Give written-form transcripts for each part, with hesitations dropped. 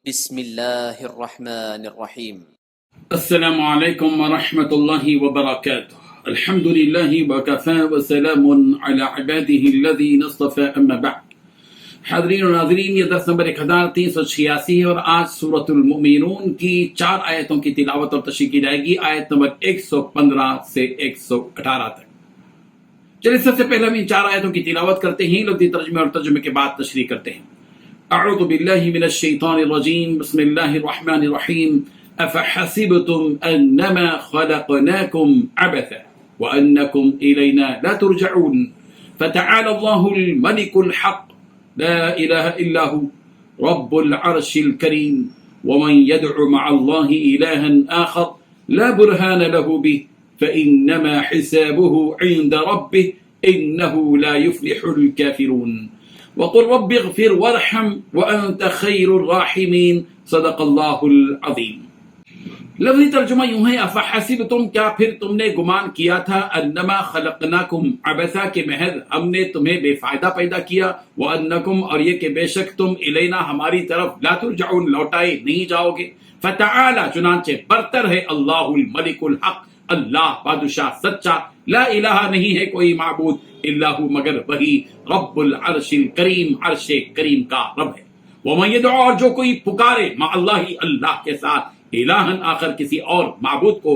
بسم الله الرحمن الرحيم. السلام علیکم ورحمۃ اللہ وبرکاتہ۔ الحمد للہ وکفى وسلام علی عباده الذین اصطفى اما بعد۔ حاضرین و ناظرین، یہ درس نمبر 1386 ہے اور آج سورۃ المؤمنون کی 4 آیتوں کی تلاوت اور تشریح کی جائے گی، آیت نمبر 115 سے 118 تک۔ چلیے سب سے پہلے ہم ان 4 آیتوں کی تلاوت کرتے ہیں، لفظی ترجمے اور ترجمے کے بعد تشریح کرتے ہیں۔ اعوذ باللہ من الشیطان الرجیم، بسم اللہ الرحمن الرحیم۔ افحسبتم انما خلقناکم عبثا وانکم الینا لا ترجعون فتعالى الله الملك الحق لا اله الا هو رب العرش الكريم ومن يدعو مع الله الها آخر لا برهان له به فانما حسابه عند ربه انه لا يفلح الكافرون وقل رب اغفر وارحم وانت خیر الراحمین، صدق اللہ العظیم۔ لفظی ترجمہ یوں ہے، افحسبتم، کیا پھر تم نے گمان کیا تھا، انما خلقناکم عبثا، کہ محض ہم نے تمہیں بے فائدہ پیدا کیا، وانکم، اور یہ کہ بے شک تم، الینا، ہماری طرف، لا ترجعون، لوٹائے نہیں جاؤ گے۔ فتعالی، چنانچہ برتر ہے، اللہ الملک الحق، اللہ بادشاہ سچا، لا الہ، نہیں ہے کوئی معبود، الا ہو، مگر وہی، رب العرش الکریم، عرش کریم کا رب ہے۔ ومن یدعو، اور جو کوئی پکارے، مع اللہ، اللہ کے ساتھ، الہن آخر، کسی اور معبود کو،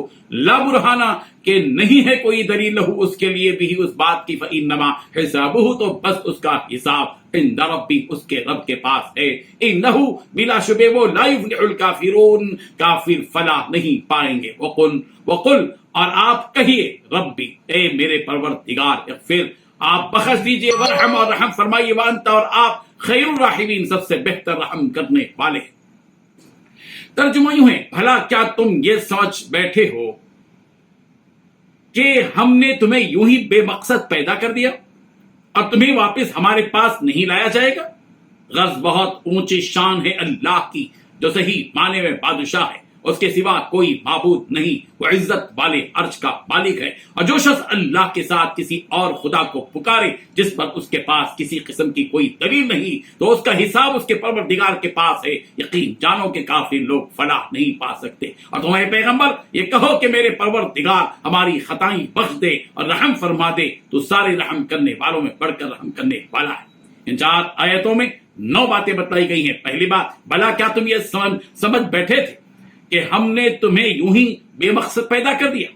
لا برہانہ، کہ نہیں ہے کوئی دلیل، لہو، اس کے لیے بھی اس بات کی، فإنما حسابہ، تو بس اس کا حساب، عند ربی، اس کے رب کے پاس ہے، انہ، بلا شبہ وہ، لا یفلح الکافرون، کافر فلاح نہیں پائیں گے۔ وقل، اور آپ کہیے، ربی، اے میرے پروردگار، اغفر، آپ بخش دیجئے، ورحم، اور رحم فرمائیے، وانت، اور آپ، خیر الراحمین، سب سے بہتر رحم کرنے والے۔ ترجمہ یوں ہے، بھلا کیا تم یہ سمجھ بیٹھے ہو کہ ہم نے تمہیں یوں ہی بے مقصد پیدا کر دیا اور تمہیں واپس ہمارے پاس نہیں لایا جائے گا؟ غرض بہت اونچی شان ہے اللہ کی، جو صحیح معنی میں بادشاہ ہے، اس کے سوا کوئی معبود نہیں، وہ عزت والے عرش کا مالک ہے، اور جو شخص اللہ کے ساتھ کسی اور خدا کو پکارے جس پر اس کے پاس کسی قسم کی کوئی دلیل نہیں، تو اس کا حساب اس کے پروردگار کے پاس ہے۔ یقین جانو کہ کافر لوگ فلاح نہیں پا سکتے، اور تمہارے پیغمبر یہ کہو کہ میرے پروردگار ہماری خطائیں بخش دے اور رحم فرما دے، تو سارے رحم کرنے والوں میں بڑھ کر رحم کرنے والا ہے۔ ان 4 آیتوں میں 9 باتیں بتلائی گئی ہیں۔ پہلی بات، بھلا کیا تم یہ سمجھ بیٹھے تھے کہ ہم نے تمہیں یوں ہی بے مقصد پیدا کر دیا؟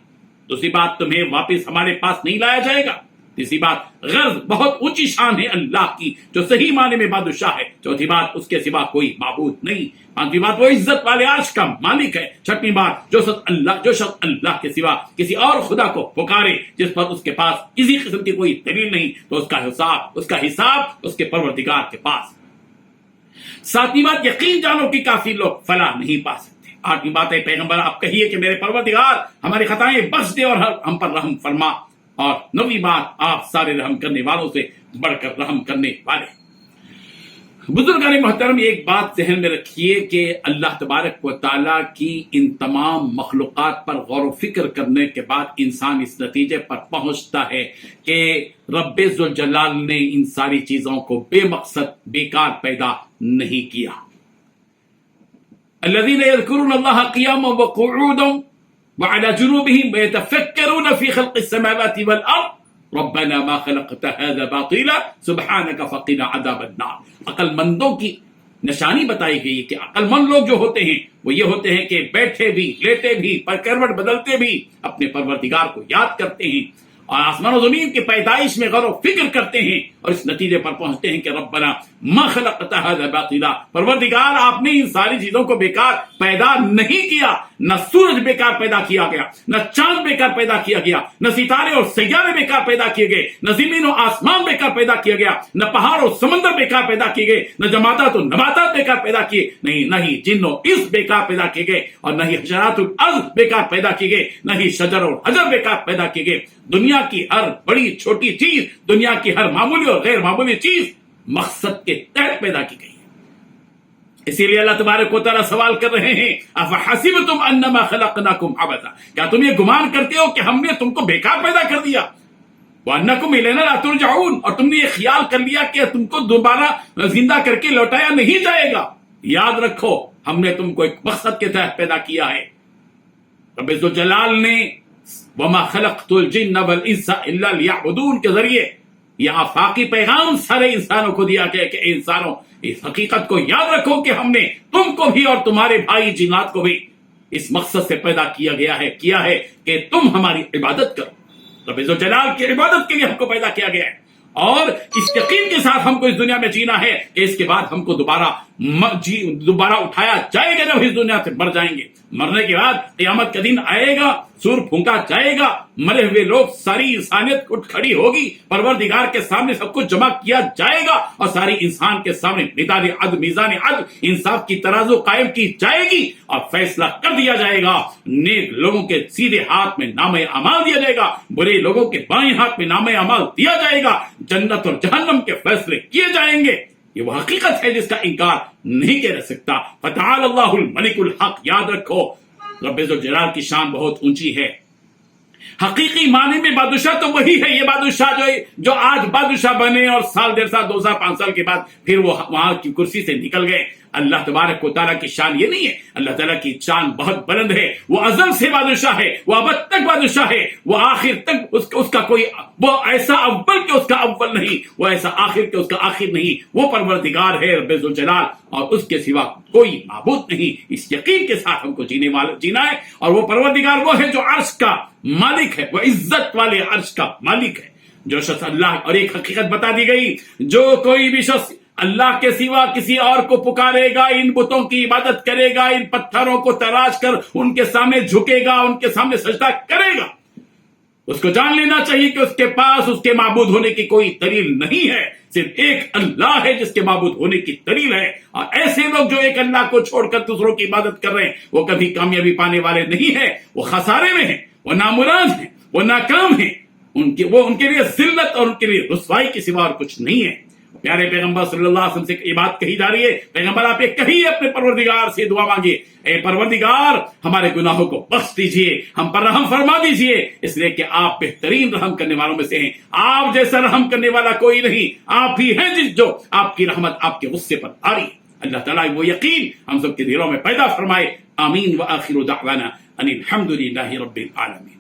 دوسری بات، تمہیں واپس ہمارے پاس نہیں لایا جائے گا۔ تیسری بات، غرض بہت اونچی شان ہے اللہ کی، جو صحیح معنی میں بادشاہ ہے۔ چوتھی بات، اس کے سوا کوئی معبود نہیں۔ پانچویں بات، وہ عزت والے عرش کا مالک ہے۔ چھٹویں بات، جو شخص اللہ کے سوا کسی اور خدا کو پکارے جس پر اس کے پاس کسی قسم کی کوئی دلیل نہیں، تو اس کا حساب اس کے پروردگار کے پاس۔ ساتویں بات، یقین جانو کہ کافی لوگ فلاح نہیں پا سکتے۔ 8ویں بات ہے، پیغمبر آپ کہیے کہ میرے پروردگار ہماری خطائیں بخش دے اور ہم پر رحم فرما۔ اور 9ویں بات، آپ سارے رحم کرنے والوں سے بڑھ کر رحم کرنے والے۔ بزرگان محترم، ایک بات ذہن میں رکھیے کہ اللہ تبارک و تعالیٰ کی ان تمام مخلوقات پر غور و فکر کرنے کے بعد انسان اس نتیجے پر پہنچتا ہے کہ رب ذوالجلال نے ان ساری چیزوں کو بے مقصد بیکار پیدا نہیں کیا۔ الذين يذكرون الله قياما وقعودا وعلى جنوبهم ويتفكرون في خلق السماوات والارض ربنا ما خلقت هذا باطلا سبحانك فقنا عذاب النار۔ عقل مندوں کی نشانی بتائی گئی کہ عقل مند لوگ جو ہوتے ہیں وہ یہ ہوتے ہیں کہ بیٹھے بھی، لیٹے بھی، پر کروٹ بدلتے بھی اپنے پروردگار کو یاد کرتے ہیں اور آسمان و زمین کی پیدائش میں غور و فکر کرتے ہیں، اور اس نتیجے پر پہنچتے ہیں کہ ربنا ما خلقت هذا باطلا، پروردگار آپ نے ان ساری چیزوں کو بیکار پیدا نہیں کیا۔ نہ سورج بیکار پیدا کیا گیا، نہ چاند بیکار پیدا کیا گیا، نہ ستارے اور سیارے بیکار پیدا کیے گئے، نہ زمین و آسمان بیکار پیدا کیا گیا، نہ پہاڑ اور سمندر بیکار پیدا کیے گئے، نہ جمادات و نباتات بیکار پیدا کیے، نہ ہی جن و انس بیکار پیدا کیے گئے، اور نہ ہی حشرات الارض بیکار پیدا کیے گئے، نہ ہی شجر اور حجر بیکار پیدا کیے گئے۔ دنیا کی ہر بڑی چھوٹی چیز، دنیا کی ہر معمولی اور غیر معمولی چیز مقصد کے تحت پیدا کی گئی ہے۔ اسی لیے اللہ تبارک و تعالیٰ سوال کر رہے ہیں، افحسبتم انما خلقناکم عبثا، کیا تم یہ گمان کرتے ہو کہ ہم نے تم کو بیکار پیدا کر دیا؟ وانکم الینا لا ترجعون، اور تم نے یہ خیال کر لیا کہ تم کو دوبارہ زندہ کر کے لوٹایا نہیں جائے گا۔ یاد رکھو، ہم نے تم کو ایک مقصد کے تحت پیدا کیا ہے. رب ذوالجلال نے وما خلقت الجن والانس الا ليعبدون کے ذریعے یہ آفاقی پیغام سارے انسانوں کو دیا گیا کہ اے انسانوں اس حقیقت کو یاد رکھو کہ ہم نے تم کو بھی اور تمہارے بھائی جنات کو بھی اس مقصد سے پیدا کیا ہے کہ تم ہماری عبادت کرو. رب ذوالجلال کی عبادت کے لیے ہم کو پیدا کیا گیا ہے اور اس یقین کے ساتھ ہم کو اس دنیا میں جینا ہے کہ اس کے بعد ہم کو دوبارہ اٹھایا جائے گا. جب اس دنیا سے مر جائیں گے, مرنے کے بعد قیامت کا دن آئے گا, سور پھونکا جائے گا, مرے ہوئے لوگ ساری انسانیت اٹھ کھڑی ہوگی, پروردگار کے سامنے سب کچھ جمع کیا جائے گا اور ساری انسان کے سامنے میزان عدل انصاف کی ترازو قائم کی جائے گی اور فیصلہ کر دیا جائے گا. نیک لوگوں کے سیدھے ہاتھ میں نامہ اعمال دیا جائے گا, برے لوگوں کے بائیں ہاتھ میں نامہ اعمال دیا جائے گا, جنت اور جہنم کے فیصلے کیے جائیں گے. یہ وہ حقیقت ہے جس کا انکار نہیں کیا جا سکتا. فتعال اللہ الملک الحق. یاد رکھو رب ذوالجلال کی شان بہت اونچی ہے. حقیقی معنی میں بادشاہ تو وہی ہے. یہ بادشاہ جو آج بادشاہ بنے اور سال 1.5 سال 2 سال 5 سال کے بعد پھر وہ وہاں کی کرسی سے نکل گئے. اللہ تبارک و تعالیٰ کی شان یہ نہیں ہے. اللہ تعالیٰ کی شان بہت بلند ہے. وہ ازل سے بادشاہ ہے, وہ ابد تک بادشاہ ہے, وہ آخر تک اس کا کوئی وہ ایسا اول کہ اس کا اول نہیں, وہ ایسا آخر کہ اس کا آخر نہیں. وہ پروردگار ہے رب ذوالجلال اور اس کے سوا کوئی معبود نہیں. اس یقین کے ساتھ ہم کو جینا ہے. اور وہ پروردگار وہ ہے جو عرش کا مالک ہے, وہ عزت والے عرش کا مالک ہے. جو شخص اللہ, اور ایک حقیقت بتا دی گئی, جو کوئی بھی شخص اللہ کے سوا کسی اور کو پکارے گا, ان بتوں کی عبادت کرے گا, ان پتھروں کو تراش کر ان کے سامنے جھکے گا, ان کے سامنے سجدہ کرے گا, اس کو جان لینا چاہیے کہ اس کے پاس اس کے معبود ہونے کی کوئی دلیل نہیں ہے. صرف ایک اللہ ہے جس کے معبود ہونے کی دلیل ہے. اور ایسے لوگ جو ایک اللہ کو چھوڑ کر دوسروں کی عبادت کر رہے ہیں وہ کبھی کامیابی پانے والے نہیں ہیں. وہ خسارے میں ہیں, وہ نامراد ہیں, وہ ناکام ہیں. ان کے لیے ذلت اور ان کے لیے رسوائی کے سوا اور کچھ نہیں ہے. پیارے پیغمبر صلی اللہ علیہ وسلم سے یہ بات کہی جا رہی ہے, پیغمبر آپ یہ کہیے اپنے پروردگار سے دعا مانگیے, اے پروردگار ہمارے گناہوں کو بخش دیجئے, ہم پر رحم فرما دیجئے, اس لیے کہ آپ بہترین رحم کرنے والوں میں سے ہیں. آپ جیسا رحم کرنے والا کوئی نہیں, آپ ہی ہیں جو آپ کی رحمت آپ کے غصے پر آ رہی ہے. اللہ تعالیٰ وہ یقین ہم سب کے دلوں میں پیدا فرمائے. آمین. وآخر دعوانا ان الحمد للہ رب العالمین.